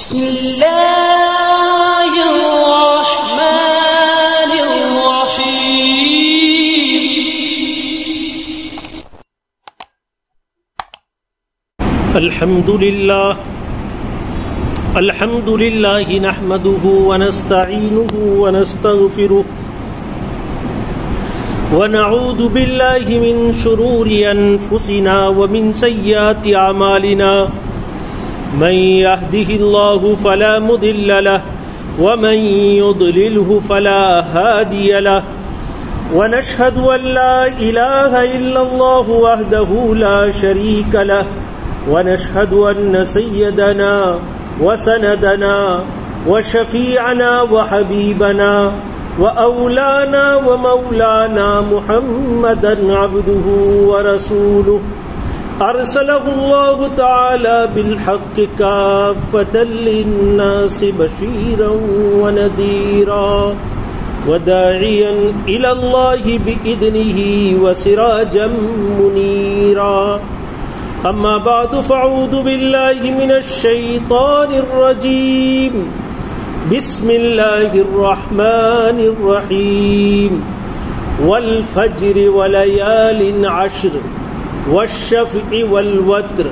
بسم اللہ الرحمن الرحیم الحمد للہ نحمده ونستعینه ونستغفره ونعوذ باللہ من شرور انفسنا ومن سیئات اعمالنا من يهده الله فلا مضل له ومن يضلله فلا هادي له ونشهد أن لا إله إلا الله وحده لا شريك له ونشهد أن سيدنا وسندنا وشفيعنا وحبيبنا وأولانا ومولانا محمدا عبده ورسوله أرسله الله تعالى بالحق كافة للناس بشيرا ونذيرا وداعيا إلى الله بإذنه وسراجا منيرا أما بعد فأعوذ بالله من الشيطان الرجيم بسم الله الرحمن الرحيم والفجر وليال عشر والشفع والوتر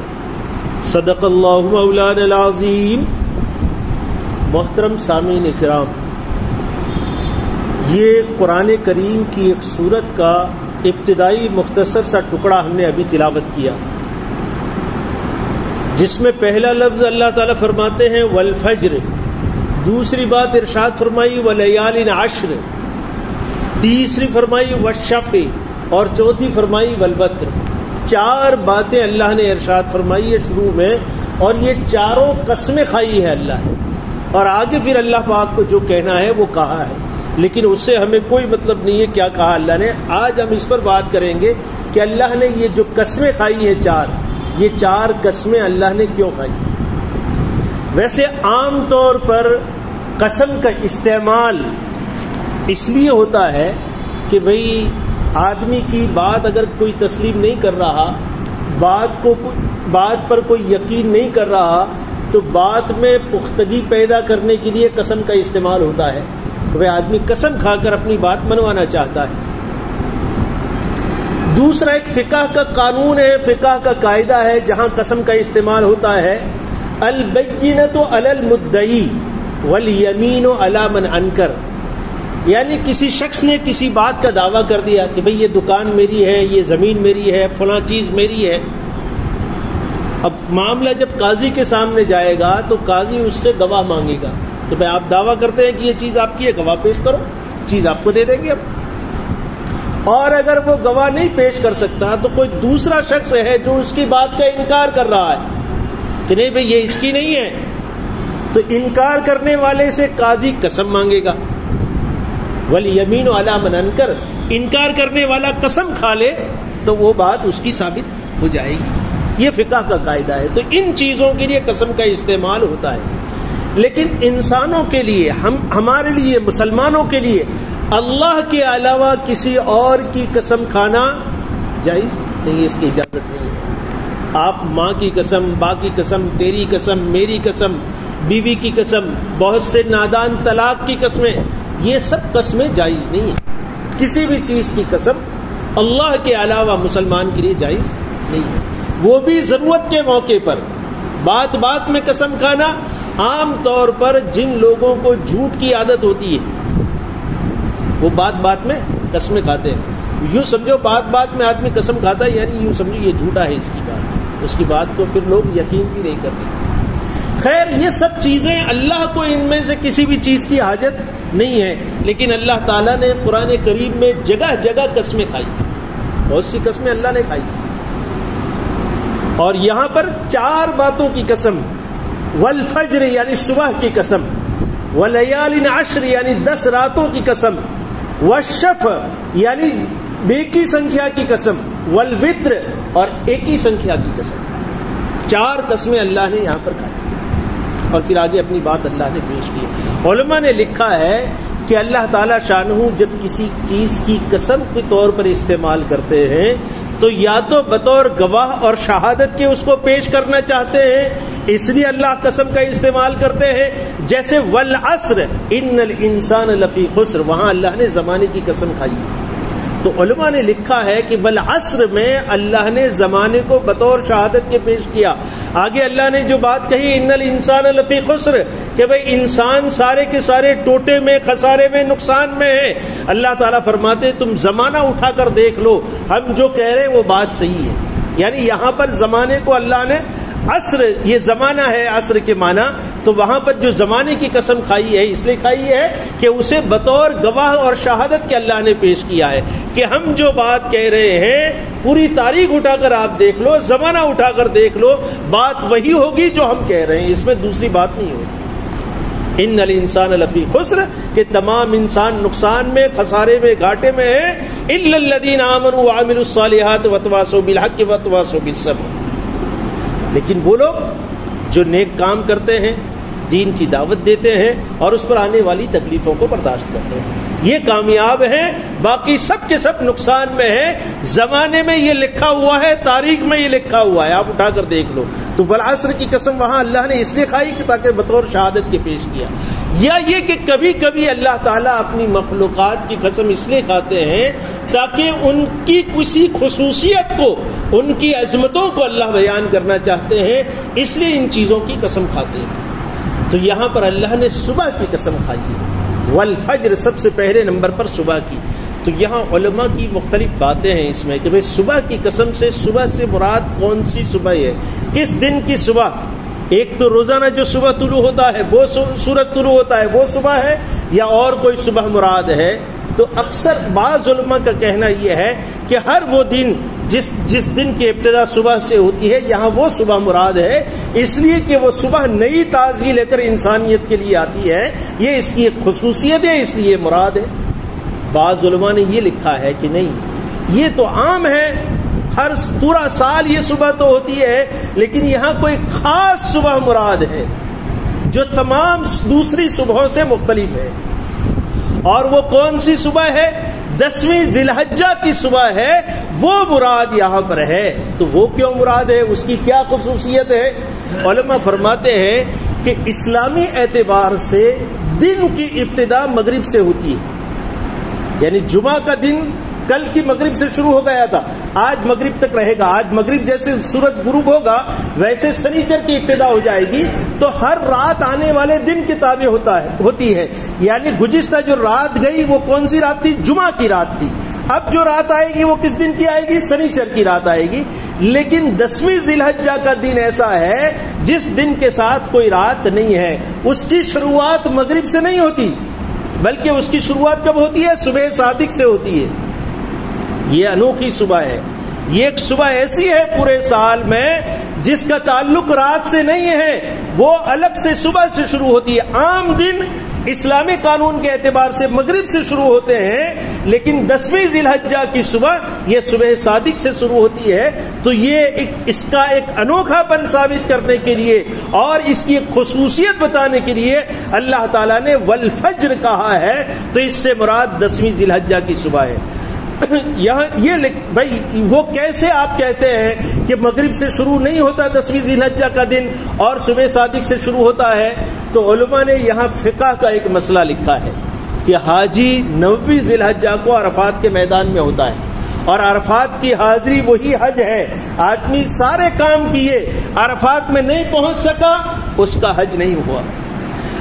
صدق اللہ مولانا العظیم۔ محترم سامعین کرام، یہ قرآن کریم کی ایک سورت کا ابتدائی مختصر سا ٹکڑا ہم نے ابھی تلاوت کیا، جس میں پہلا لفظ اللہ تعالیٰ فرماتے ہیں والفجر، دوسری بات ارشاد فرمائی ولیال عشر، تیسری فرمائی والشفع، اور چوتھی فرمائی والوتر۔ چار باتیں اللہ نے ارشاد فرمائی ہے شروع میں، اور یہ چاروں قسمیں کھائی ہے اللہ نے، اور آگے پھر اللہ پاک کو جو کہنا ہے وہ کہا ہے، لیکن اس سے ہمیں کوئی مطلب نہیں ہے کیا کہا اللہ نے۔ آج ہم اس پر بات کریں گے کہ اللہ نے یہ جو قسمیں کھائی ہیں یہ چار قسمیں اللہ نے کیوں کھائی۔ ویسے عام طور پر قسم کا استعمال اس لیے ہوتا ہے کہ بھئی آدمی کی بات اگر کوئی تسلیم نہیں کر رہا، بات پر کوئی یقین نہیں کر رہا، تو بات میں پختگی پیدا کرنے کے لیے قسم کا استعمال ہوتا ہے۔ وہ آدمی قسم کھا کر اپنی بات منوانا چاہتا ہے۔ دوسرا ایک فقہ کا قانون ہے، فقہ کا قاعدہ ہے، جہاں قسم کا استعمال ہوتا ہے البینۃ علی المدعی والیمین علی من انکر، یعنی کسی شخص نے کسی بات کا دعویٰ کر دیا کہ بھئی یہ دکان میری ہے، یہ زمین میری ہے، فلاں چیز میری ہے۔ اب معاملہ جب قاضی کے سامنے جائے گا تو قاضی اس سے گواہ مانگے گا کہ بھئی آپ دعویٰ کرتے ہیں کہ یہ چیز آپ کی ہے، گواہ پیش کرو، چیز آپ کو دے دیں گے۔ اب اور اگر وہ گواہ نہیں پیش کر سکتا تو کوئی دوسرا شخص ہے جو اس کی بات کا انکار کر رہا ہے کہ نہیں بھئی یہ اس کی نہیں ہے، تو انکار کرنے والے سے قاضی قسم مانگے گا۔ والیمین علی من انکر، انکار کرنے والا قسم کھا لے تو وہ بات اس کی ثابت ہو جائے گی۔ یہ فقہ کا قاعدہ ہے۔ تو ان چیزوں کے لیے قسم کا استعمال ہوتا ہے، لیکن انسانوں کے لیے، ہمارے لیے، مسلمانوں کے لیے اللہ کے علاوہ کسی اور کی قسم کھانا جائز نہیں، اس کی اجازت نہیں ہے۔ آپ ماں کی قسم، باپ کی قسم، تیری قسم، میری قسم، بیوی کی قسم، بہت سے نادان طلاق کی قسمیں، یہ سب قسمیں جائز نہیں ہیں۔ کسی بھی چیز کی قسم اللہ کے علاوہ مسلمان کے لیے جائز نہیں ہے، وہ بھی ضرورت کے موقع پر۔ بات بات میں قسم کھانا، عام طور پر جن لوگوں کو جھوٹ کی عادت ہوتی ہے وہ بات بات میں قسمیں کھاتے ہیں۔ یوں سمجھو بات بات میں آدمی قسم کھاتا ہے، یعنی یوں سمجھو یہ جھوٹا ہے اس کی بات، اس کی بات کو پھر لوگ یقین بھی نہیں کرتے۔ خیر، یہ سب چیزیں اللہ کو ان میں سے کسی بھی چیز کی حاجت نہیں ہے، لیکن اللہ تعالیٰ نے قرآن کریم میں جگہ جگہ قسمیں کھائی، بہت سی قسمیں اللہ نے کھائی، اور یہاں پر چار باتوں کی قسم، والفجر یعنی صبح کی قسم، ولیال عشر یعنی 10 راتوں کی قسم، والشفع یعنی بے کی سنکھیا کی قسم، والوتر اور ایک ہی سنکھیا کی قسم۔ چار قسمیں اللہ نے یہاں پر کھائی، اور پھر آگے اپنی بات اللہ نے پیش کی۔ علماء نے لکھا ہے کہ اللہ تعالیٰ شانہ جب کسی چیز کی قسم کے طور پر استعمال کرتے ہیں تو یا تو بطور گواہ اور شہادت کے اس کو پیش کرنا چاہتے ہیں، اس لیے اللہ قسم کا استعمال کرتے ہیں، جیسے والعصر ان الانسان لفی خسر، وہاں اللہ نے زمانے کی قسم کھائی ہے۔ تو علماء نے لکھا ہے کہ والعصر میں اللہ نے زمانے کو بطور شہادت کے پیش کیا۔ آگے اللہ نے جو بات کہی ان الانسان لفی خسر، کہ بھئی انسان سارے کے سارے ٹوٹے میں، خسارے میں، نقصان میں ہے، اللہ تعالیٰ فرماتے تم زمانہ اٹھا کر دیکھ لو، ہم جو کہہ رہے ہیں وہ بات صحیح ہے۔ یعنی یہاں پر زمانے کو اللہ نے عصر، یہ زمانہ ہے عصر کے معنی، تو وہاں پر جو زمانے کی قسم کھائی ہے اس لیے کھائی ہے کہ اسے بطور گواہ اور شہادت کے اللہ نے پیش کیا ہے کہ ہم جو بات کہہ رہے ہیں پوری تاریخ اٹھا کر آپ دیکھ لو، زمانہ اٹھا کر دیکھ لو، بات وہی ہوگی جو ہم کہہ رہے ہیں، اس میں دوسری بات نہیں ہوگی۔ ان الانسان لفی خسر، کہ تمام انسان نقصان میں، خسارے میں، گھاٹے میں ہیں، الا الذین آمنوا وعملوا الصالحات وتواصوا بالحق وتواصوا بالصبر، لیکن وہ لوگ جو نیک کام کرتے ہیں، دین کی دعوت دیتے ہیں اور اس پر آنے والی تکلیفوں کو برداشت کرتے ہیں، یہ کامیاب ہیں، باقی سب کے سب نقصان میں ہیں۔ زمانے میں یہ لکھا ہوا ہے، تاریخ میں یہ لکھا ہوا ہے، آپ اٹھا کر دیکھ لو۔ تو والعصر کی قسم وہاں اللہ نے اس لیے کھائی کہ تاکہ بطور شہادت کے پیش کیا، یا یہ کہ کبھی کبھی اللہ تعالیٰ اپنی مخلوقات کی قسم اس لیے کھاتے ہیں تاکہ ان کی کسی خصوصیت کو، ان کی عظمتوں کو اللہ بیان کرنا چاہتے ہیں، اس لیے ان چیزوں کی قسم کھاتے ہیں۔ تو یہاں پر اللہ نے صبح کی قسم کھائی ہے، والفجر سب سے پہلے نمبر پر صبح کی۔ تو یہاں علماء کی مختلف باتیں ہیں اس میں کہ بھئی صبح کی قسم سے، صبح سے مراد کون سی صبح ہے، کس دن کی صبح؟ ایک تو روزانہ جو صبح طلوع ہوتا ہے، وہ سورج طلوع ہوتا ہے، وہ صبح ہے، یا اور کوئی صبح مراد ہے؟ تو اکثر بعض علماء کا کہنا یہ ہے کہ ہر وہ دن جس دن کی ابتدا صبح سے ہوتی ہے، یہاں وہ صبح مراد ہے، اس لیے کہ وہ صبح نئی تازگی لے کر انسانیت کے لیے آتی ہے، یہ اس کی ایک خصوصیت ہے، اس لیے مراد ہے۔ بعض علماء نے یہ لکھا ہے کہ نہیں، یہ تو عام ہے، ہر پورا سال یہ صبح تو ہوتی ہے، لیکن یہاں کوئی خاص صبح مراد ہے جو تمام دوسری صبحوں سے مختلف ہے، اور وہ کون سی صبح ہے؟ 10ویں ذی الحجہ کی صبح ہے، وہ مراد یہاں پر ہے۔ تو وہ کیوں مراد ہے، اس کی کیا خصوصیت ہے؟ علماء فرماتے ہیں کہ اسلامی اعتبار سے دن کی ابتدا مغرب سے ہوتی ہے، یعنی جمعہ کا دن کل کی مغرب سے شروع ہو گیا تھا، آج مغرب تک رہے گا، آج مغرب جیسے سورج غروب ہوگا ویسے سنیچر کی ابتدا ہو جائے گی، تو ہر رات آنے والے دن کے تابع ہوتی ہے، یعنی گزشتہ جو رات گئی وہ کون سی رات تھی؟ جمعہ کی رات تھی، اب جو رات آئے گی وہ کس دن کی آئے گی؟ سنیچر کی رات آئے گی۔ لیکن 10ویں ذی الحجہ کا دن ایسا ہے جس دن کے ساتھ کوئی رات نہیں ہے، اس کی شروعات مغرب سے نہیں ہوتی، بلکہ اس کی شروعات کب ہوتی ہے؟ صبح صادق سے ہوتی ہے۔ یہ انوکھی صبح ہے، یہ ایک صبح ایسی ہے پورے سال میں جس کا تعلق رات سے نہیں ہے، وہ الگ سے صبح سے شروع ہوتی ہے۔ عام دن اسلامی قانون کے اعتبار سے مغرب سے شروع ہوتے ہیں، لیکن 10ویں ذی الحجہ کی صبح یہ صبح صادق سے شروع ہوتی ہے۔ تو یہ اس کا ایک انوکھا پن ثابت کرنے کے لیے اور اس کی ایک خصوصیت بتانے کے لیے اللہ تعالیٰ نے والفجر کہا ہے، تو اس سے مراد 10ویں ذی الحجہ کی صبح ہے۔ یہاں یہ بھائی وہ کیسے آپ کہتے ہیں کہ مغرب سے شروع نہیں ہوتا 10ویں ذی الحجہ کا دن اور صبح صادق سے شروع ہوتا ہے؟ تو علماء نے یہاں فقہ کا ایک مسئلہ لکھا ہے کہ حاجی 9ویں ذی الحجہ کو عرفات کے میدان میں ہوتا ہے، اور عرفات کی حاضری وہی حج ہے۔ آدمی سارے کام کیے، عرفات میں نہیں پہنچ سکا، اس کا حج نہیں ہوا۔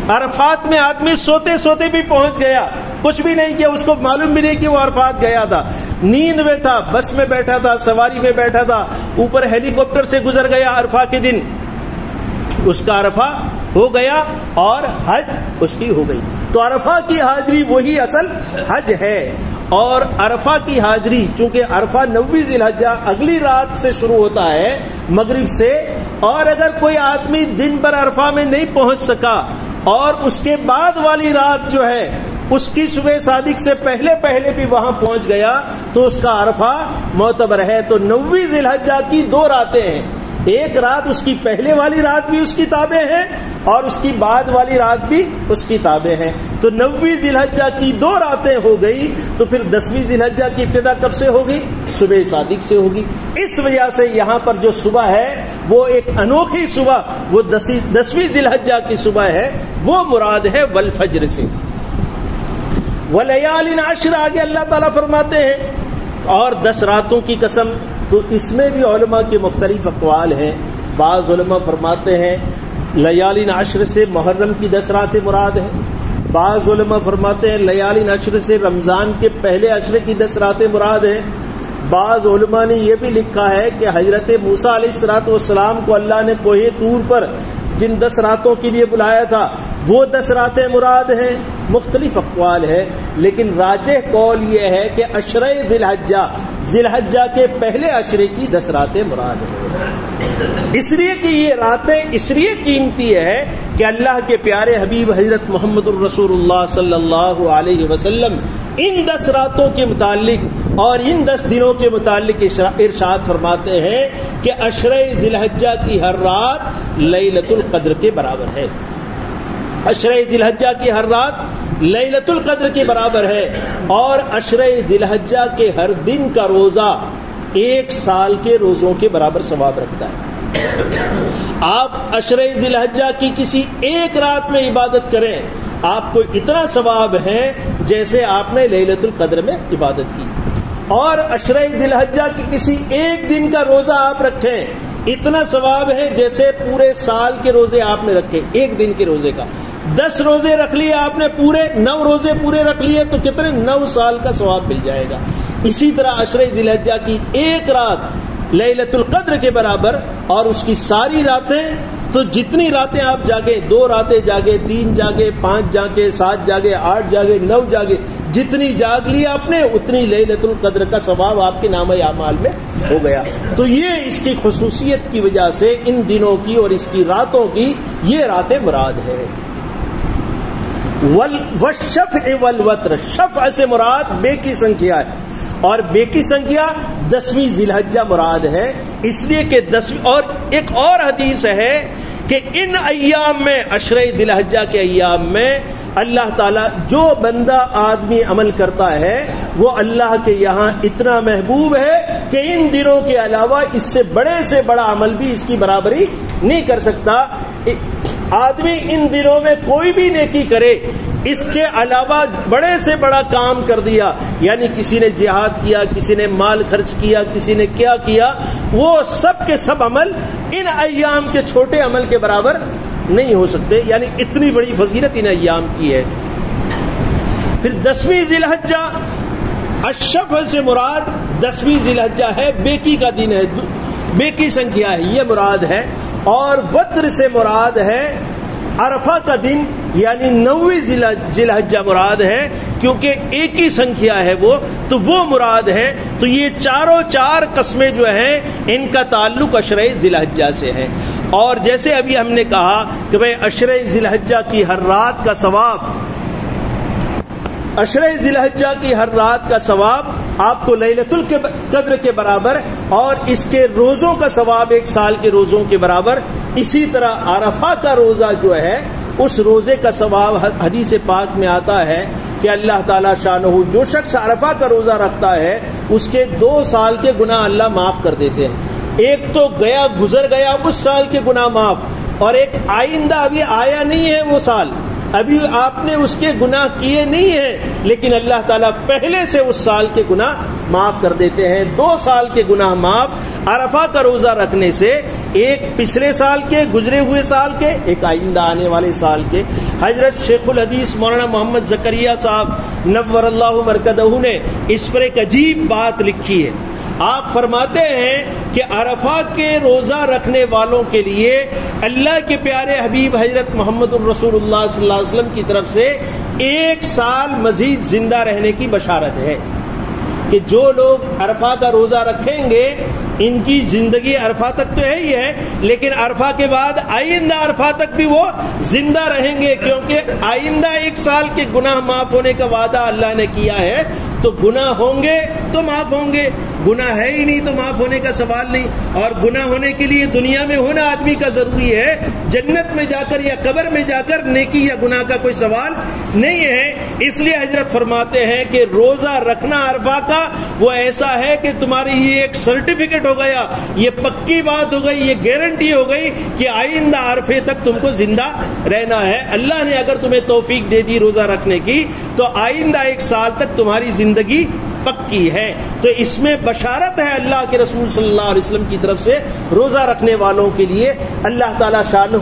عرفات میں آدمی سوتے سوتے بھی پہنچ گیا، کچھ بھی نہیں کیا، اس کو معلوم بھی نہیں کہ وہ عرفات گیا تھا، نیند میں تھا، بس میں بیٹھا تھا، سواری میں بیٹھا تھا، اوپر ہیلی کاپٹر سے گزر گیا عرفہ کے دن، اس کا عرفہ ہو گیا اور حج اس کی ہو گئی۔ تو عرفہ کی حاضری وہی اصل حج ہے۔ اور عرفہ کی حاضری چونکہ عرفہ 9ویں ذی الحجہ اگلی رات سے شروع ہوتا ہے مغرب سے، اور اگر کوئی آدمی دن بھر عرفہ میں نہیں پہنچ سکا اور اس کے بعد والی رات جو ہے اس کی صبح صادق سے پہلے بھی وہاں پہنچ گیا تو اس کا عرفہ معتبر ہے۔ تو 9ویں ذی الحجہ کی 2 راتیں ہیں، ایک رات اس کی پہلے والی رات بھی اس کی تابع ہے اور اس کی بعد والی رات بھی اس کی تابع ہے۔ تو 9ویں ذی الحجہ کی 2 راتیں ہو گئی، تو پھر 10ویں ذی الحجہ کی ابتدا کب سے ہوگی؟ صبح صادق سے ہوگی۔ اس وجہ سے یہاں پر جو صبح ہے وہ ایک انوکھی صبح، وہ 10ویں ذی الحجہ کی صبح ہے، وہ مراد ہے والفجر سے۔ ولیال عشر، آگے اللہ تعالیٰ فرماتے ہیں اور 10 راتوں کی قسم۔ تو اس میں بھی علماء کے مختلف اقوال ہیں۔ بعض علماء فرماتے ہیں لیال عشر سے محرم کی 10 راتیں مراد ہیں، بعض علماء فرماتے ہیں لیال عشر سے رمضان کے پہلے عشرے کی 10 راتیں مراد ہیں۔ بعض علماء نے یہ بھی لکھا ہے کہ حضرت موسیٰ علیہ السلام کو اللہ نے کوہ طور پر جن 10 راتوں کے لیے بلایا تھا وہ 10 راتیں مراد ہیں۔ مختلف اقوال ہے، لیکن راجح قول یہ ہے کہ عشرہ ذی الحجہ کے پہلے عشرے کی 10 راتیں مراد ہیں، اس لیے کہ یہ راتیں اس لیے قیمتی ہے کہ اللہ کے پیارے حبیب حضرت محمد الرسول اللہ صلی اللہ علیہ وسلم ان 10 راتوں کے متعلق اور ان 10 دنوں کے متعلق ارشاد فرماتے ہیں کہ عشرہ ذی الحجہ کی ہر رات لیلۃ القدر کے برابر ہے، عشرہ ذی الحجہ کی ہر رات لیلۃ القدر کے برابر ہے، اور عشرہ ذی الحجہ کے ہر دن کا روزہ 1 سال کے روزوں کے برابر ثواب رکھتا ہے۔ آپ عشرہ ذی الحجہ کی کسی ایک رات میں عبادت کریں، آپ کو اتنا ثواب ہے جیسے آپ نے لیلۃ القدر میں عبادت کی، اور عشرہ ذی الحجہ کی کسی ایک دن کا روزہ آپ رکھیں، اتنا ثواب ہے جیسے پورے سال کے روزے آپ نے رکھے، ایک دن کے روزے کا 10 روزے رکھ لیے آپ نے، پورے 9 روزے پورے رکھ لیے تو کتنے 9 سال کا ثواب مل جائے گا۔ اسی طرح عشرہ ذی الحجہ کی ایک رات لیلۃ القدر کے برابر، اور اس کی ساری راتیں، تو جتنی راتیں آپ جاگے، 2 راتیں جاگے، 3 جاگے، 5 جاگے، 7 جاگے، 8 جاگے، 9 جاگے، جتنی جاگ لی آپ نے اتنی لیلۃ القدر کا ثواب آپ کے نامہ اعمال میں ہو گیا۔ تو یہ اس کی خصوصیت کی وجہ سے ان دنوں کی اور اس کی راتوں کی یہ راتیں مراد ہے۔ والشفع والوتر، شفع سے مراد بے کی سنکھیا ہے، اور بے کی سنکھیا 10ویں ذی الحجہ مراد ہے، اس لیے کہ 10ویں، اور ایک اور حدیث ہے کہ ان ایام میں، عشرہ ذی الحجہ کے ایام میں اللہ تعالیٰ جو بندہ آدمی عمل کرتا ہے وہ اللہ کے یہاں اتنا محبوب ہے کہ ان دنوں کے علاوہ اس سے بڑا عمل بھی اس کی برابری نہیں کر سکتا۔ آدمی ان دنوں میں کوئی بھی نیکی کرے، اس کے علاوہ بڑے سے بڑا کام کر دیا، یعنی کسی نے جہاد کیا، کسی نے مال خرچ کیا، کسی نے کیا کیا، وہ سب کے سب عمل ان ایام کے چھوٹے عمل کے برابر نہیں ہو سکتے، یعنی اتنی بڑی فضیلت ان ایام کی ہے۔ پھر 10ویں ذی الحجہ، الشفع سے مراد 10ویں ذی الحجہ ہے، بیکی کا دن ہے، بے کی سنکھیا ہے، یہ مراد ہے، اور وتر سے مراد ہے عرفہ کا دن، یعنی 9ویں ذی الحجہ مراد ہے، کیونکہ ایک ہی سنکھیا ہے وہ، تو وہ مراد ہے۔ تو یہ چاروں 4 قسمیں جو ہیں ان کا تعلق عشرہ ذی الحجہ سے ہے۔ اور جیسے ابھی ہم نے کہا کہ بھئی عشرہ ذی الحجہ کی ہر رات کا ثواب، عشرہ ذی الحجہ کی ہر رات کا ثواب آپ کو لیلۃ القدر کے برابر، اور اس کے روزوں کا ثواب 1 سال کے روزوں کے برابر۔ اسی طرح عرفہ کا روزہ جو ہے، اس روزے کا ثواب حدیث پاک میں آتا ہے کہ اللہ تعالیٰ شانہ جو شخص عرفہ کا روزہ رکھتا ہے اس کے 2 سال کے گناہ اللہ معاف کر دیتے ہیں۔ ایک تو گزر گیا اس سال کے گناہ معاف، اور ایک آئندہ ابھی آیا نہیں ہے وہ سال، ابھی آپ نے اس کے گناہ کیے نہیں ہیں، لیکن اللہ تعالیٰ پہلے سے اس سال کے گناہ معاف کر دیتے ہیں۔ 2 سال کے گناہ معاف عرفہ کا روزہ رکھنے سے، ایک پچھلے سال کے، گزرے ہوئے سال کے، ایک آئندہ آنے والے سال کے۔ حضرت شیخ الحدیث مولانا محمد زکریا صاحب نور اللہ مرکزہ نے اس پر ایک عجیب بات لکھی ہے۔ آپ فرماتے ہیں کہ عرفہ کے روزہ رکھنے والوں کے لیے اللہ کے پیارے حبیب حضرت محمد الرسول اللہ صلی اللہ علیہ وسلم کی طرف سے 1 سال مزید زندہ رہنے کی بشارت ہے، کہ جو لوگ عرفہ کا روزہ رکھیں گے ان کی زندگی عرفہ تک تو ہے ہی ہے، لیکن عرفہ کے بعد آئندہ عرفہ تک بھی وہ زندہ رہیں گے، کیونکہ آئندہ 1 سال کے گناہ معاف ہونے کا وعدہ اللہ نے کیا ہے، تو گناہ ہوں گے تو معاف ہوں گے، گناہ ہے ہی نہیں تو معاف ہونے کا سوال نہیں. اور گناہ ہونے کے لیے دنیا میں ہونا آدمی کا ضروری ہے, جنت میں جا کر یا قبر میں جا کر نیکی یا گناہ کا کوئی سوال نہیں ہے. اس لیے حضرت فرماتے ہیں کہ روزہ رکھنا عرفہ کا وہ ایسا ہے کہ تمہاری یہ ایک سرٹیفکیٹ ہو گیا, یہ پکی بات ہو گئی, یہ گارنٹی ہو گئی کہ آئندہ عرفے تک تم کو زندہ رہنا ہے. اللہ نے اگر تمہیں توفیق دے دی روزہ رکھنے کی تو آئندہ 1 سال تک تمہاری زندگی پکی ہے. تو اس میں بشارت ہے اللہ کے رسول صلی اللہ علیہ وسلم کی طرف سے روزہ رکھنے والوں کے لیے. اللہ تعالی شانہ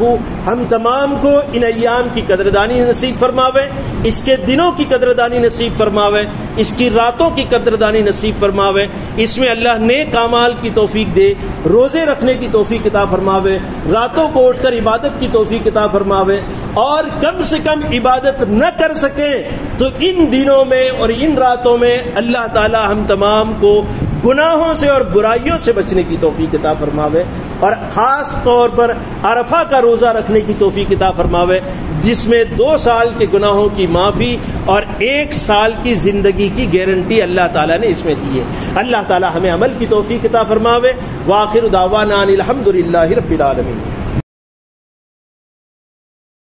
ہم تمام کو ان ایام کی قدردانی نصیب فرماوے, اس کے دنوں کی قدردانی نصیب فرماوے, اس کی راتوں کی قدردانی نصیب فرماوے. اس میں اللہ نیک اعمال کی توفیق دے, روزے رکھنے کی توفیق عطا فرماوے, راتوں کو اٹھ کر عبادت کی توفیق عطا فرماوے, اور کم سے کم عبادت نہ کر سکیں تو ان دنوں میں اور ان راتوں میں اللہ تعالی ہم تمام کو گناہوں سے اور برائیوں سے بچنے کی توفیق عطا فرماوے, اور خاص طور پر عرفہ کا روزہ رکھنے کی توفیق عطا فرماوے جس میں 2 سال کے گناہوں کی معافی اور 1 سال کی زندگی کی گارنٹی اللہ تعالیٰ نے اس میں دی ہے. اللہ تعالیٰ ہمیں عمل کی توفیق عطا فرماوے. وآخر دعوانا ان الحمد للہ رب العالمین.